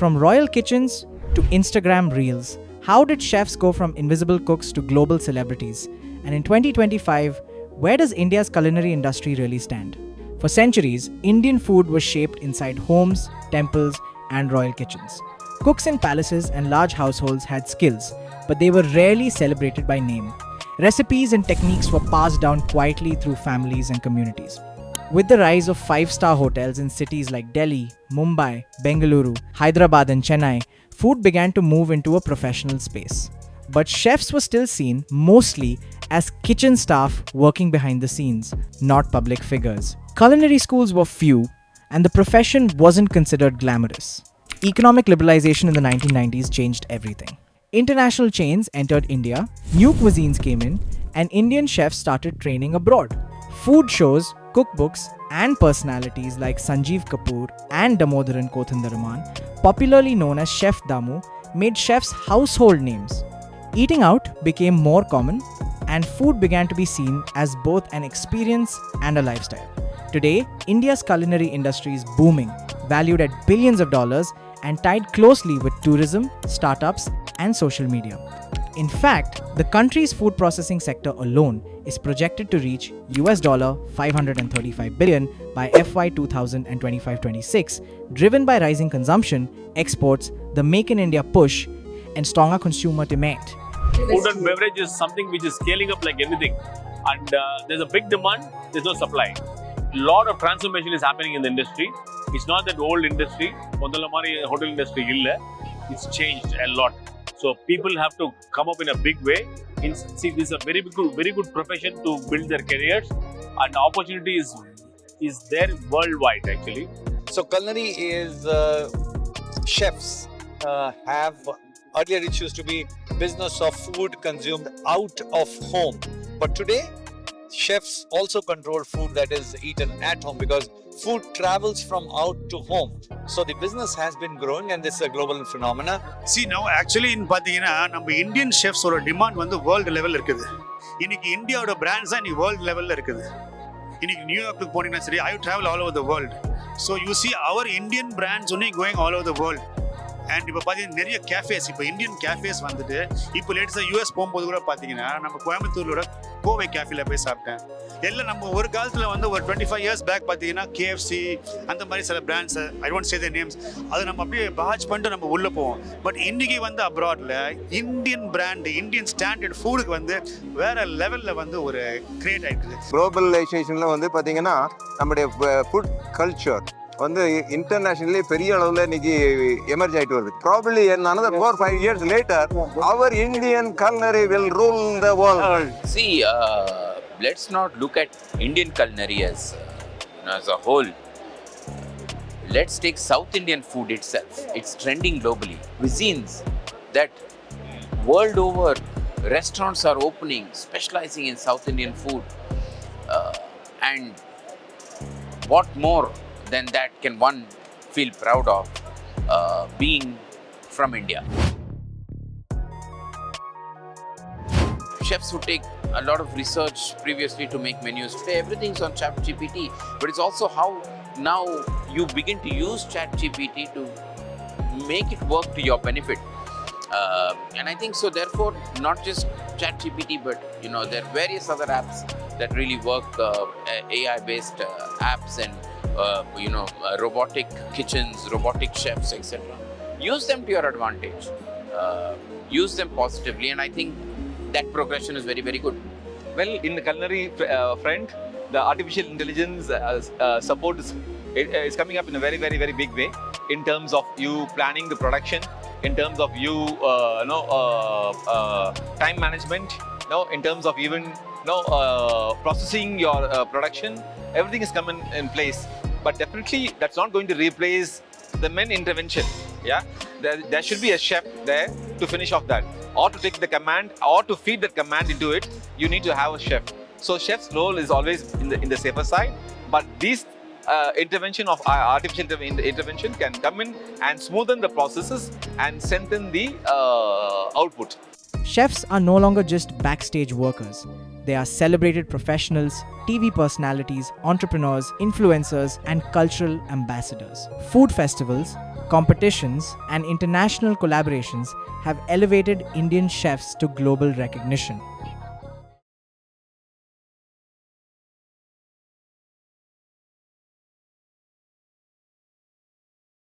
From royal kitchens to Instagram reels, how did chefs go from invisible cooks to global celebrities? And in 2025, where does India's culinary industry really stand? For centuries, Indian food was shaped inside homes, temples, and royal kitchens. Cooks in palaces and large households had skills, but they were rarely celebrated by name. Recipes and techniques were passed down quietly through families and communities. With the rise of five-star hotels in cities like Delhi, Mumbai, Bengaluru, Hyderabad, and Chennai, food began to move into a professional space. But chefs were still seen mostly as kitchen staff working behind the scenes, not public figures. Culinary schools were few, and the profession wasn't considered glamorous. Economic liberalization in the 1990s changed everything. International chains entered India, new cuisines came in, and Indian chefs started training abroad. Food shows, cookbooks, and personalities like Sanjeev Kapoor and Damodaran Kothandaraman, popularly known as Chef Damu, made chefs household names. Eating out became more common, and food began to be seen as both an experience and a lifestyle. Today, India's culinary industry is booming, valued at billions of dollars, and tied closely with tourism, startups, and social media. In fact, the country's food processing sector alone is projected to reach $535 billion by FY 2025-26, driven by rising consumption, exports, the Make in India push, and stronger consumer demand. Food and beverage is something which is scaling up like anything, and there's a big demand, there's no supply. Lot of transformation is happening in the industry. It's not that old industry, hotel industry illa. It's changed a lot. So people have to come up in a big way. See, this is a very good profession to build their careers, and opportunity is there worldwide actually. So culinary is chefs have earlier it used to be business of food consumed out of home, but today chefs also control food that is eaten at home because food travels from out to home. So the business has been growing, and this is a global phenomena. See, now actually in பாத்தீங்கன்னா நம்ம Indian ஷெஃப்ஸோட demand வந்து world லெவல்ல இருக்குது. இன்னைக்கு இந்தியாவோட brands தான் இன்னைக்கு world லெவல்ல இருக்குது. இன்னைக்கு நியூயார்க்குக்கு போனீங்கன்னா சரி, I travel all over the world. So you see our Indian brands only going all over the world. And இப்போ பார்த்தீங்கன்னா நிறைய கேஃபேஸ், இப்போ இந்தியன் கேஃபேஸ் வந்துட்டு இப்போ லேட்டஸ்டாக யூஎஸ் போகும்போது கூட பார்த்தீங்கன்னா நம்ம கோயம்புத்தூரோட கோவை கேஃபேல போய் சாப்பிட்டேன். எல்லாம் நம்ம ஒரு காலத்தில் வந்து ஒரு 25 years பேக் பார்த்தீங்கன்னா கேஎஃப்சி அந்த மாதிரி சில brands, I don't say there names, அது நம்ம அப்படியே பாட்ச் பண்ணிட்டு நம்ம உள்ளே போவோம். பட் இன்றைக்கி வந்து அப்ராடில் இந்தியன் பிராண்டு, இந்தியன் ஸ்டாண்டர்ட் ஃபுட்டுக்கு வந்து வேறு லெவலில் வந்து ஒரு கிரியேட் ஆகிடுது. குளோபலைசேஷனில் வந்து பார்த்தீங்கன்னா நம்முடைய ஃபுட் கல்ச்சர் வந்து இன்டர்நேஷனலி பெரிய அளவில் இன்னைக்கு எமர்ஜ் ஆகிட்டு வருது. Probably in another 4-5 years later, our Indian culinary will rule the world. See, let's not look at Indian culinary as a whole. Let's take South Indian food itself. It's trending globally. Cuisines that world over restaurants are opening, specializing in South Indian food. And what more than that can one feel proud of being from India? Chefs who take a lot of research previously to make menus. Today everything's on ChatGPT, but it's also how now you begin to use ChatGPT to make it work to your benefit. And I think so therefore not just ChatGPT, but there are various other apps that really work, AI-based apps and robotic kitchens, robotic chefs, etc. Use them to your advantage. Use them positively, and I think that progression is very, very good. Well, in the culinary front, the artificial intelligence support is coming up in a very, very, very big way in terms of you planning the production, in terms of you time management, in terms of even processing your production. Everything is coming in place, but definitely that's not going to replace the main intervention. Yeah, there should be a chef there to finish off that, or to take the command, or to feed that command into it. You need to have a chef. So chef's role is always in the safer side, but these intervention of artificial intervention can come in and smoothen the processes and strengthen the output. Chefs are no longer just backstage workers. They are celebrated professionals, TV personalities, entrepreneurs, influencers, and cultural ambassadors. Food festivals, competitions, and international collaborations have elevated Indian chefs to global recognition.